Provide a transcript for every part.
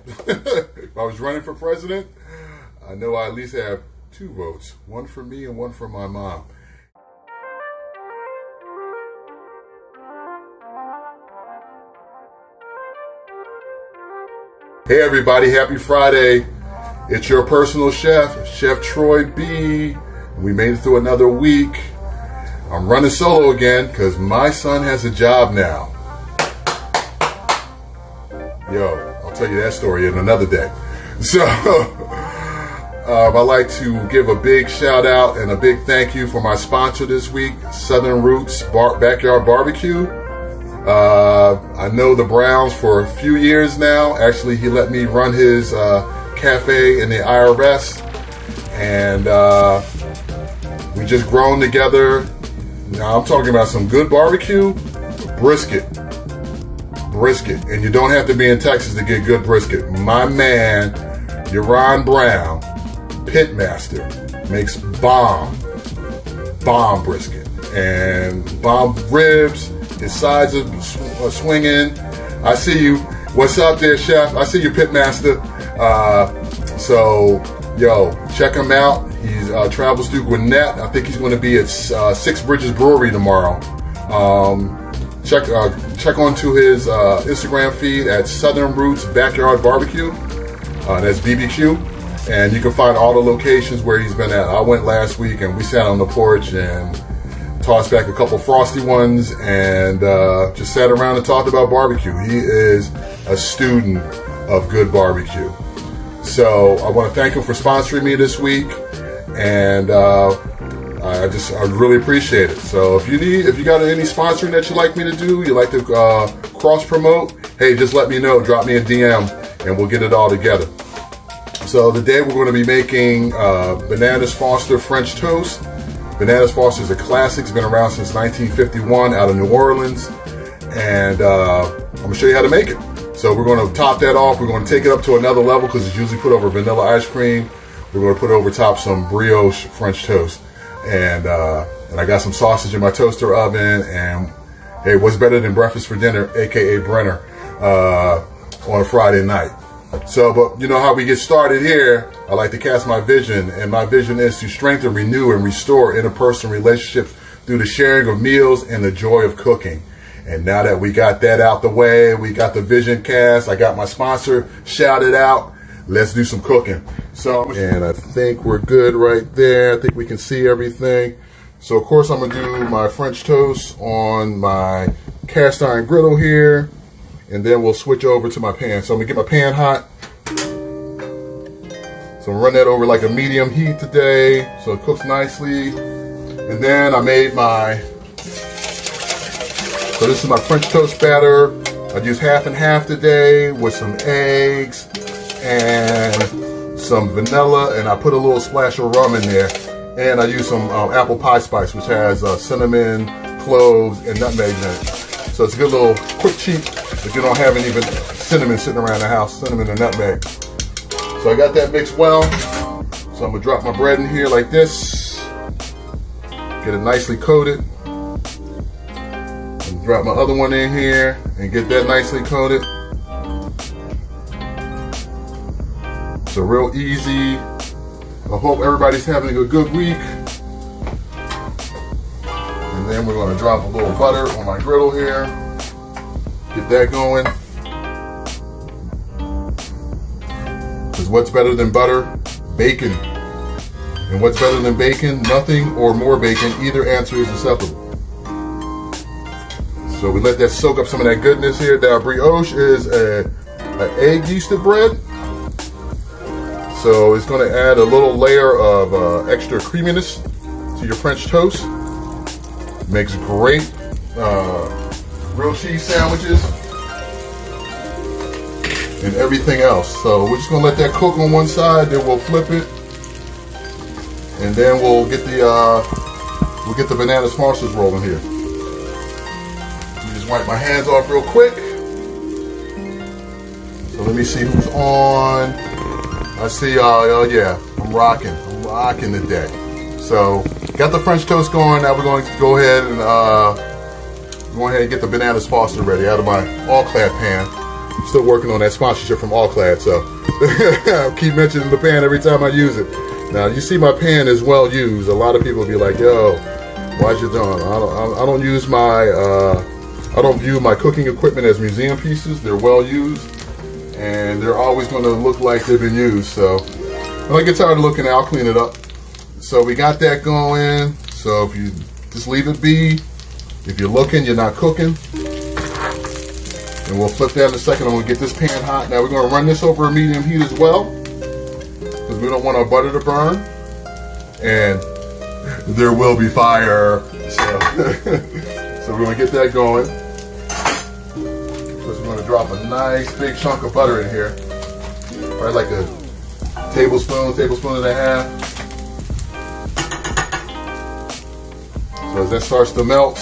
If I was running for president, I know I at least have 2 votes, one for me and one for my mom. Hey everybody, happy Friday. It's your personal chef, Chef Troy B. We made it through another week. I'm running solo again because my son has a job now. Yo, I'll tell you that story in another day. So, I'd like to give a big shout out and a big thank you for my sponsor this week, Southern Roots Backyard Barbecue. I know the Browns for a few years now. Actually, he let me run his cafe in the IRS, and we just grown together. Now I'm talking about some good barbecue, brisket, and you don't have to be in Texas to get good brisket. My man, Yaron Brown, Pitmaster, makes bomb brisket and bomb ribs. His sides are swinging. I see you. What's up there, chef? I see you, Pitmaster. So, yo, check him out. He travels through Gwinnett. I think he's going to be at Six Bridges Brewery tomorrow. Check onto his Instagram feed at Southern Roots Backyard Barbecue. That's BBQ. And you can find all the locations where he's been at. I went last week and we sat on the porch and tossed back a couple frosty ones and just sat around and talked about barbecue. He is a student of good barbecue. So I want to thank him for sponsoring me this week, and I really appreciate it. So if you got any sponsoring that you'd like me to do, you like to cross promote, hey, just let me know. Drop me a DM, and we'll get it all together. So today we're going to be making Bananas Foster French toast. Bananas Foster is a classic. It's been around since 1951 out of New Orleans, and I'm going to show you how to make it. So we're going to top that off. We're going to take it up to another level because it's usually put over vanilla ice cream. We're going to put over top some brioche French toast. And I got some sausage in my toaster oven. And hey, what's better than breakfast for dinner, aka Brenner, on a Friday night? So, but you know how we get started here. I like to cast my vision, and my vision is to strengthen, renew, and restore interpersonal relationships through the sharing of meals and the joy of cooking. And now that we got that out the way, we got the vision cast, I got my sponsor shouted out, let's do some cooking. So, and I think we're good right there. I think we can see everything. So of course I'm gonna do my French toast on my cast iron griddle here, and then we'll switch over to my pan. So I'm gonna get my pan hot. So I'm gonna run that over like a medium heat today, so it cooks nicely. And then I made so this is my French toast batter. I use half and half today with some eggs and some vanilla, and I put a little splash of rum in there. And I use some apple pie spice, which has cinnamon, cloves, and nutmeg in it. So it's a good little quick cheap if you don't have any cinnamon sitting around the house, cinnamon and nutmeg. So I got that mixed well. So I'm gonna drop my bread in here like this. Get it nicely coated. Drop my other one in here and get that nicely coated. So real easy. I hope everybody's having a good week. And then we're going to drop a little butter on my griddle here. Get that going. Because what's better than butter? Bacon. And what's better than bacon? Nothing or more bacon. Either answer is acceptable. So we let that soak up some of that goodness here. Now brioche is an egg yeasted bread. So it's going to add a little layer of extra creaminess to your French toast. Makes great grilled cheese sandwiches and everything else. So we're just going to let that cook on one side, then we'll flip it, and then we'll get the Bananas Foster's rolling here. Wipe my hands off real quick. So let me see who's on. I see y'all. Yeah, I'm rocking today. So got the French toast going. Now we're going to go ahead and get the Bananas Foster ready out of my all-clad pan. Still working on that sponsorship from Allclad, so I keep mentioning the pan every time I use it. Now you see my pan is well used. A lot of people be like, "Yo, why'd you doing?" I don't use my I don't view my cooking equipment as museum pieces. They're well used, and they're always going to look like they've been used. So when I get tired of looking, I'll clean it up. So we got that going. So if you just leave it be, if you're looking, you're not cooking. And we'll flip that in a second. I'm going to get this pan hot. Now we're going to run this over a medium heat as well, because we don't want our butter to burn. And there will be fire. So, so we're going to get that going. First we're going to drop a nice big chunk of butter in here. Probably like a tablespoon and a half. So as that starts to melt.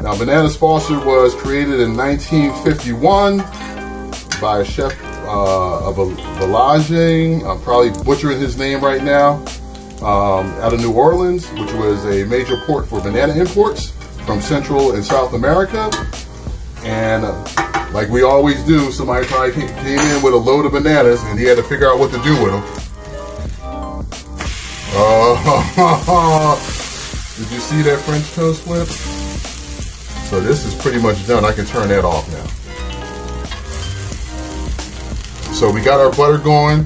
Now, Bananas Foster was created in 1951 by a chef of a Brioche. I'm probably butchering his name right now. Out of New Orleans, which was a major port for banana imports from Central and South America. And like we always do, somebody probably came in with a load of bananas and he had to figure out what to do with them. Did you see that French toast flip? So this is pretty much done. I can turn that off now. So we got our butter going.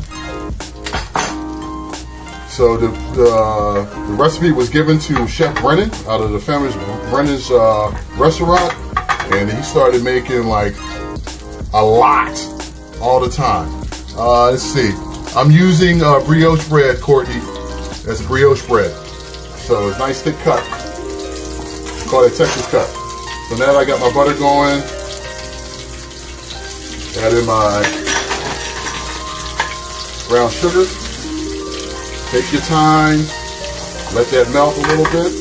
So the recipe was given to Chef Brennan out of the famous Brennan's restaurant, and he started making like a lot all the time. Let's see. I'm using brioche bread, Courtney. That's brioche bread. So it's nice thick cut. Call it Texas cut. So now that I got my butter going, add in my brown sugar. Take your time, let that melt a little bit.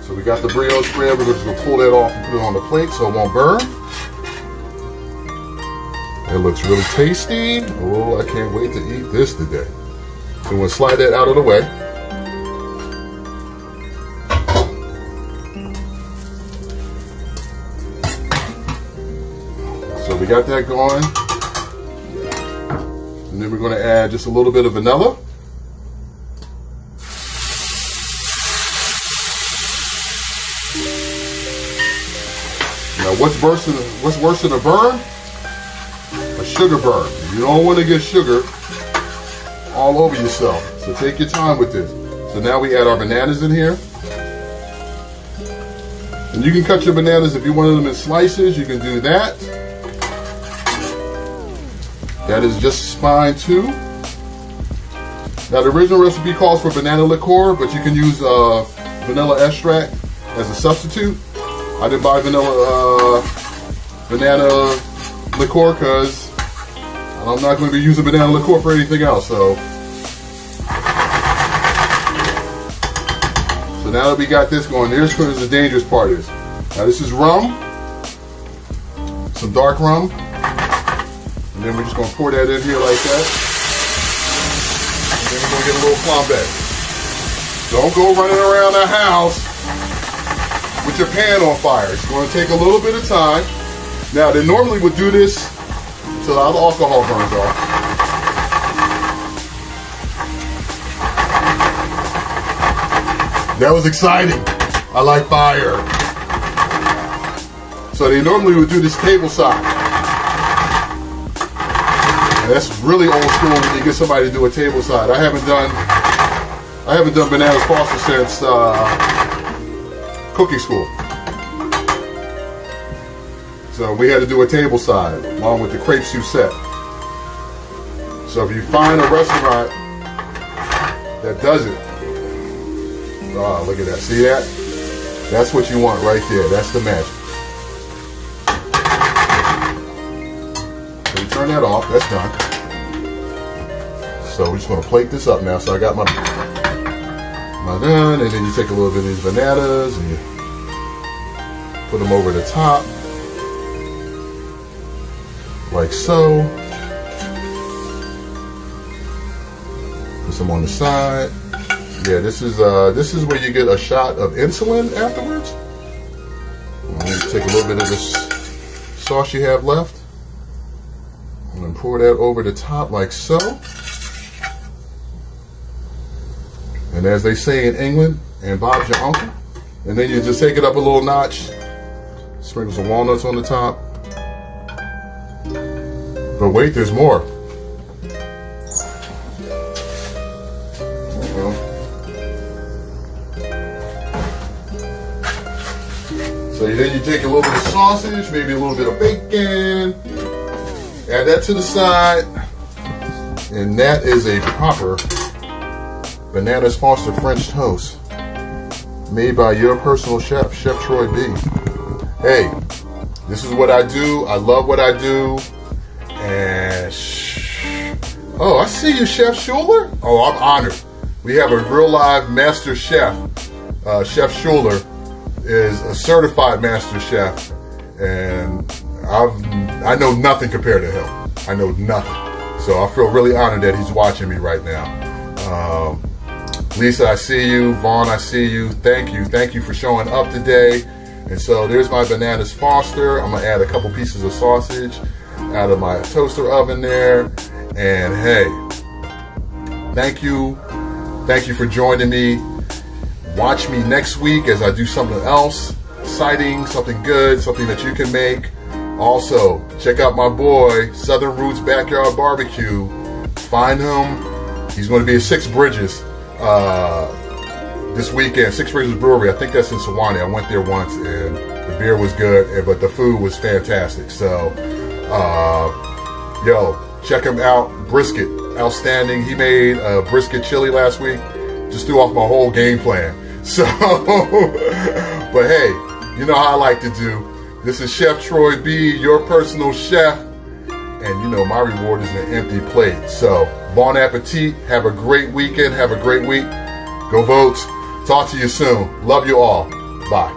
So we got the brioche bread, we're just gonna pull that off and put it on the plate so it won't burn. It looks really tasty. Oh, I can't wait to eat this today. So we'll slide that out of the way. So we got that going. And then we're going to add just a little bit of vanilla. Now what's worse than a burn? A sugar burn. You don't want to get sugar all over yourself. So take your time with this. So now we add our bananas in here. And you can cut your bananas if you wanted them in slices, you can do that. That is just fine too. Now the original recipe calls for banana liqueur, but you can use vanilla extract as a substitute. I didn't buy banana liqueur because I'm not going to be using banana liqueur for anything else. So now that we got this going, here's where the dangerous part is. Now this is rum, some dark rum. And then we're just going to pour that in here like that. And then we're going to get a little flambe. Don't go running around the house with your pan on fire. It's going to take a little bit of time. Now, they normally would do this until all the alcohol burns off. That was exciting. I like fire. So they normally would do this table side. And that's really old school when you get somebody to do a table side. I haven't done Bananas Foster since cooking school. So we had to do a table side along with the crepe Suzette. So if you find a restaurant that does it, oh, look at that. See that? That's what you want right there. That's the magic. So we turn that off. That's done. So we're just going to plate this up now. So I got my done, and then you take a little bit of these bananas and you put them over the top, like so. Put some on the side. Yeah, this is where you get a shot of insulin afterwards. Take a little bit of this sauce you have left, and then pour that over the top like so. And as they say in England, and Bob's your uncle. And then you just take it up a little notch. Sprinkle some walnuts on the top. But wait, there's more. So then you take a little bit of sausage, maybe a little bit of bacon, add that to the side, and that is a proper Bananas Foster French toast made by your personal chef, Chef Troy B. Hey, this is what I do. I love what I do. And oh, I see you, Chef Schuler. Oh, I'm honored. We have a real live master chef. Chef Schuler is a certified master chef, and I know nothing compared to him. I know nothing. So I feel really honored that he's watching me right now. Lisa, I see you. Vaughn, I see you. Thank you. Thank you for showing up today. And so there's my Bananas Foster. I'm going to add a couple pieces of sausage out of my toaster oven there. And hey, thank you. Thank you for joining me. Watch me next week as I do something else exciting, something good, something that you can make. Also, check out my boy, Southern Roots Backyard Barbecue. Find him. He's going to be at Six Bridges this weekend. Six Bridges Brewery. I think that's in Sewanee. I went there once, and the beer was good, but the food was fantastic. So, yo, check him out. Brisket, outstanding. He made brisket chili last week. Just threw off my whole game plan. So, but hey, you know how I like to do. This is Chef Troy B, your personal chef. And you know, my reward is an empty plate. So, bon appetit. Have a great weekend. Have a great week. Go vote. Talk to you soon. Love you all. Bye.